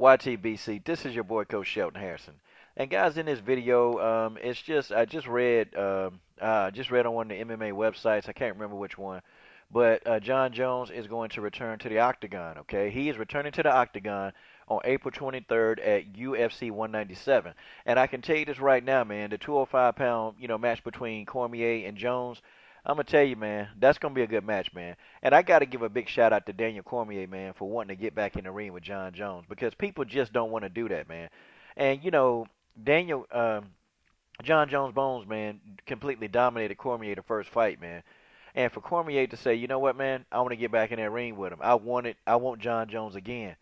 YTBC, this is your boy Coach Shelton Harrison. And guys, in this video, it's just I just read on one of the MMA websites. I can't remember which one, but John Jones is going to return to the octagon. Okay, he is returning to the octagon on April 23rd at UFC 197. And I can tell you this right now, man. The 205-pound match between Cormier and Jones. I'm gonna tell you, man, that's gonna be a good match, man. And I gotta give a big shout out to Daniel Cormier, man, for wanting to get back in the ring with John Jones because people just don't want to do that, man. And Daniel, John Jones Bones, man, completely dominated Cormier the first fight, man. And for Cormier to say, you know what, man, I want to get back in that ring with him. I want John Jones again.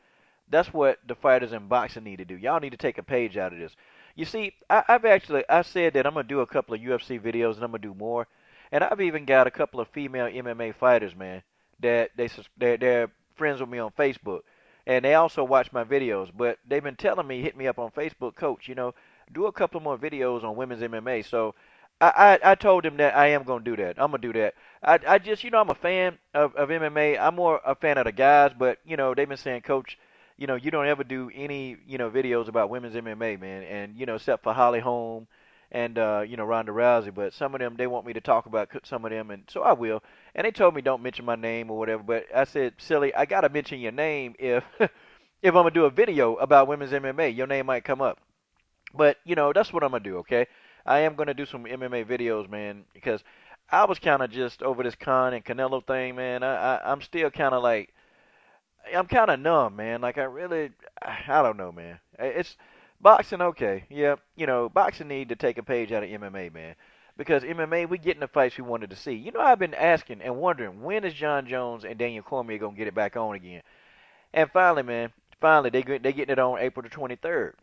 That's what the fighters in boxing need to do. Y'all need to take a page out of this. You see, I said that I'm gonna do a couple of UFC videos and I'm gonna do more. And I've even got a couple of female MMA fighters, man, that they're friends with me on Facebook, and they also watch my videos. But they've been telling me, hit me up on Facebook, Coach. Do a couple more videos on women's MMA. So I told them that I am gonna do that. I'm gonna do that. I just I'm a fan of MMA. I'm more a fan of the guys, but they've been saying, Coach, you don't ever do any videos about women's MMA, man, and except for Holly Holm and Ronda Rousey, but some of them they want me to talk about some of them, and so I will. And they told me don't mention my name or whatever, but I said, silly, I gotta mention your name if if I'm gonna do a video about women's MMA, your name might come up. But that's what I'm gonna do. Okay, I am gonna do some MMA videos, man, because I was kind of just over this Khan and Canelo thing, man. I'm still kind of like I'm kind of numb, man. Like I don't know, man. It's boxing, okay. Yeah, boxing need to take a page out of MMA, man. Because MMA, we getting the fights we wanted to see. I've been asking and wondering when is John Jones and Daniel Cormier gonna get it back on again? And finally, man, they getting it on April the 23rd.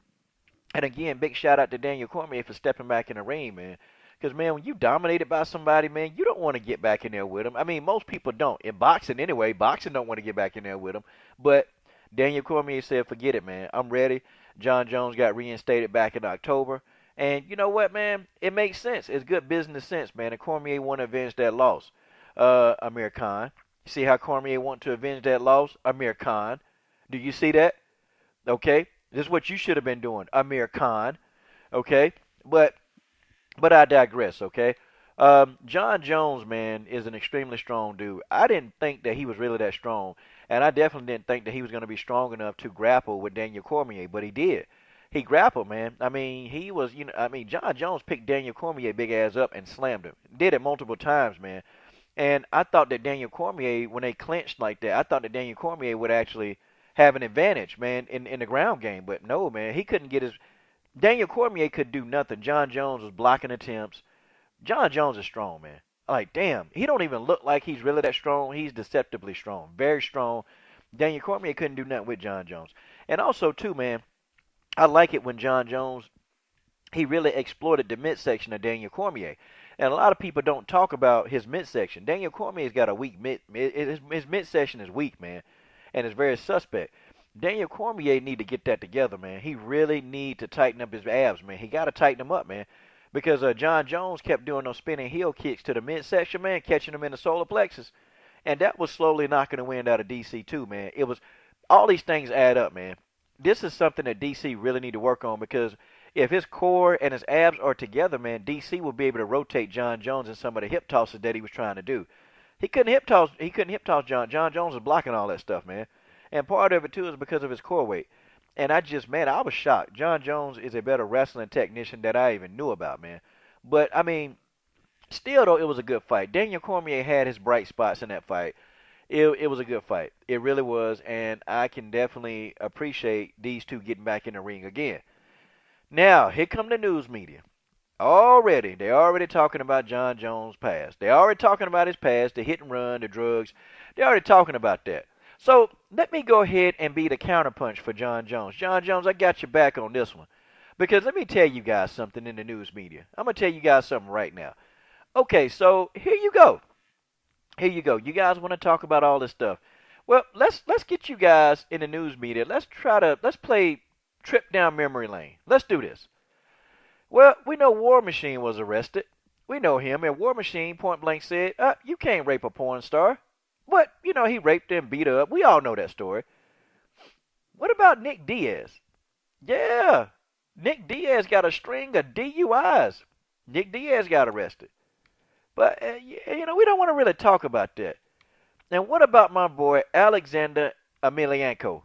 And again, big shout out to Daniel Cormier for stepping back in the ring, man. Because, man, when you dominated by somebody, man, you don't want to get back in there with them. I mean, most people don't. In boxing, anyway, boxing don't want to get back in there with them. But Daniel Cormier said, forget it, man. I'm ready. John Jones got reinstated back in October. And you know what, man? It makes sense. It's good business sense, man. And Cormier want to avenge that loss. Amir Khan. You see how Cormier want to avenge that loss? Amir Khan. Do you see that? Okay? This is what you should have been doing, Amir Khan. Okay? But I digress, okay? John Jones, man, is an extremely strong dude. I didn't think that he was really that strong, and I definitely didn't think that he was going to be strong enough to grapple with Daniel Cormier, but he did. He grappled, man. I mean, John Jones picked Daniel Cormier big ass up and slammed him. Did it multiple times, man. And I thought that Daniel Cormier, when they clinched like that, I thought that Daniel Cormier would actually have an advantage, man, in the ground game. But no, man, he couldn't get his Daniel Cormier could do nothing. John Jones was blocking attempts. John Jones is strong, man. Like, damn, he don't even look like he's really that strong. He's deceptively strong, very strong. Daniel Cormier couldn't do nothing with John Jones. And also, too, man, I like it when John Jones, he really exploited the midsection of Daniel Cormier. And a lot of people don't talk about his midsection. Daniel Cormier's got a weak his midsection is weak, man, and it's very suspect. Daniel Cormier need to get that together, man. He really need to tighten up his abs, man. He got to tighten them up, man. Because John Jones kept doing those spinning heel kicks to the midsection, man, catching him in the solar plexus. And that was slowly knocking the wind out of DC, too, man. It was, all these things add up, man. This is something that DC really need to work on because if his core and his abs are together, man, DC will be able to rotate John Jones in some of the hip tosses that he was trying to do. He couldn't hip toss John. John Jones was blocking all that stuff, man. And part of it, too, is because of his core weight. And I was shocked. John Jones is a better wrestling technician than I even knew about, man. But, I mean, still, though, it was a good fight. Daniel Cormier had his bright spots in that fight. It was a good fight. It really was. And I can definitely appreciate these two getting back in the ring again. Now, here come the news media. They're already talking about John Jones' past. They're already talking about his past, the hit and run, the drugs. They're already talking about that. So let me go ahead and be the counterpunch for John Jones. John Jones, I got your back on this one. Because let me tell you guys something in the news media. I'm going to tell you guys something right now. Okay, so here you go. Here you go. You guys want to talk about all this stuff. Well, let's get you guys in the news media. Let's play trip down memory lane. Let's do this. Well, we know War Machine was arrested. We know him, and War Machine point blank said, you can't rape a porn star. But, he raped her and beat her up. We all know that story. What about Nick Diaz? Yeah, Nick Diaz got a string of DUIs. Nick Diaz got arrested. But, we don't want to really talk about that. And what about my boy Alexander Emelianenko?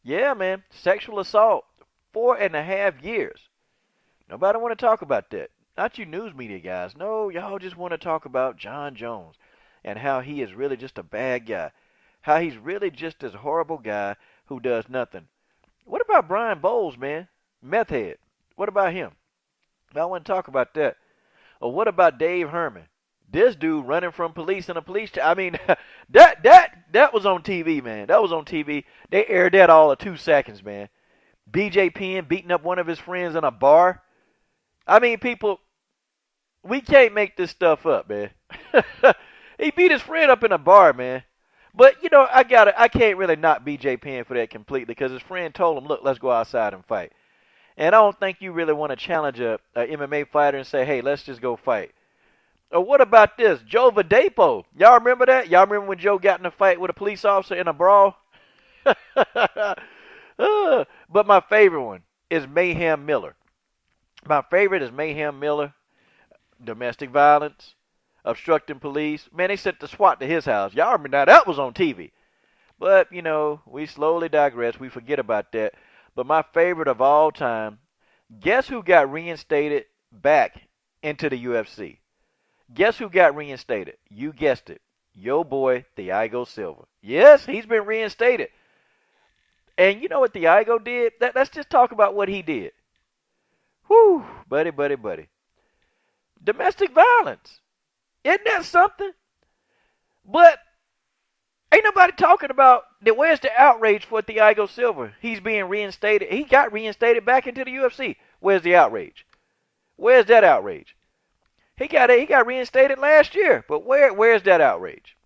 Yeah, man, sexual assault, 4.5 years. Nobody want to talk about that. Not you news media guys. No, y'all just want to talk about John Jones and how he is really just a bad guy. How he's really just this horrible guy who does nothing. What about Brian Bowles, man? Meth head. What about him? I want to talk about that. Or what about Dave Herman? This dude running from police in a I mean, that was on TV, man. That was on TV. They aired that all in 2 seconds, man. BJ Penn beating up one of his friends in a bar. I mean, people, we can't make this stuff up, man. He beat his friend up in a bar, man. But I can't really knock BJ Penn for that completely because his friend told him, "Look, let's go outside and fight." And I don't think you really want to challenge a MMA fighter and say, "Hey, let's just go fight." Or what about this? Joe Vadepo. Y'all remember that? Y'all remember when Joe got in a fight with a police officer in a brawl? But my favorite one is Mayhem Miller. My favorite is Mayhem Miller. Domestic violence, obstructing police. Man, they sent the SWAT to his house. Y'all remember now? That was on TV. But, we slowly digress. We forget about that. But my favorite of all time, guess who got reinstated back into the UFC? Guess who got reinstated? You guessed it. Yo boy, Thiago Silva. Yes, he's been reinstated. And you know what Thiago did? Let's just talk about what he did. Whew, buddy, buddy, buddy. Domestic violence. Isn't that something? But ain't nobody talking about that. Where's the outrage for Thiago Silva? He's being reinstated. He got reinstated back into the UFC. Where's the outrage? Where's that outrage? He got reinstated last year, but where's that outrage?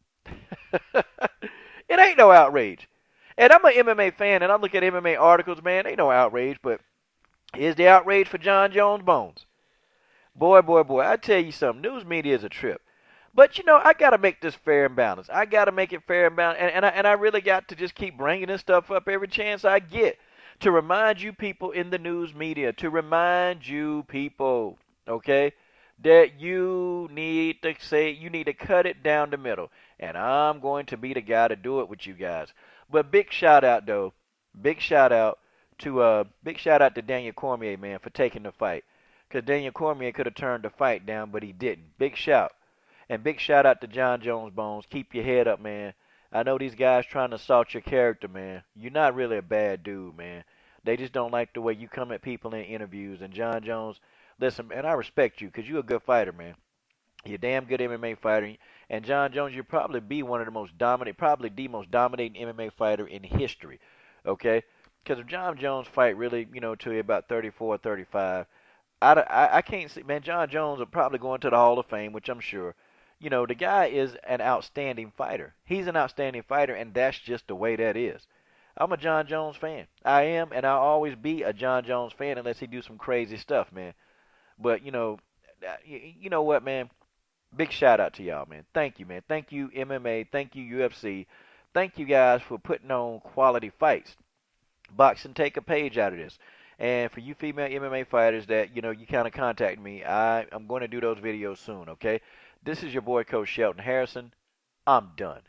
It ain't no outrage. And I'm an MMA fan, and I look at MMA articles, man. Ain't no outrage, but is the outrage for John Jones Bones? Boy, boy, boy, I tell you something. News media is a trip. But, I got to make this fair and balanced. I got to make it fair and balanced. And I really got to just keep bringing this stuff up every chance I get to remind you people in the news media, to remind you people, okay, that you need to cut it down the middle. And I'm going to be the guy to do it with you guys. But big shout out, though. Big shout out to Daniel Cormier, man, for taking the fight. Because Daniel Cormier could have turned the fight down, but he didn't. Big shout. And big shout out to John Jones Bones. Keep your head up, man. I know these guys trying to assault your character, man. You're not really a bad dude, man. They just don't like the way you come at people in interviews. And John Jones, listen, man, I respect you because you're a good fighter, man. You're a damn good MMA fighter. And John Jones, you'll probably be one of the most dominant, probably the most dominating MMA fighter in history, okay? Because if John Jones fight really, to about 34 or 35, I can't see, man, John Jones will probably go into the Hall of Fame, which I'm sure. The guy is an outstanding fighter. He's an outstanding fighter, and that's just the way that is. I'm a John Jones fan. I am, and I'll always be a John Jones fan unless he do some crazy stuff, man. But, you know what, man? Big shout out to y'all, man. Thank you, man. Thank you, MMA. Thank you, UFC. Thank you guys for putting on quality fights. Boxing, take a page out of this. And for you female MMA fighters that, you kind of contact me, I'm going to do those videos soon, okay? This is your boy, Coach Shelton Harrison. I'm done.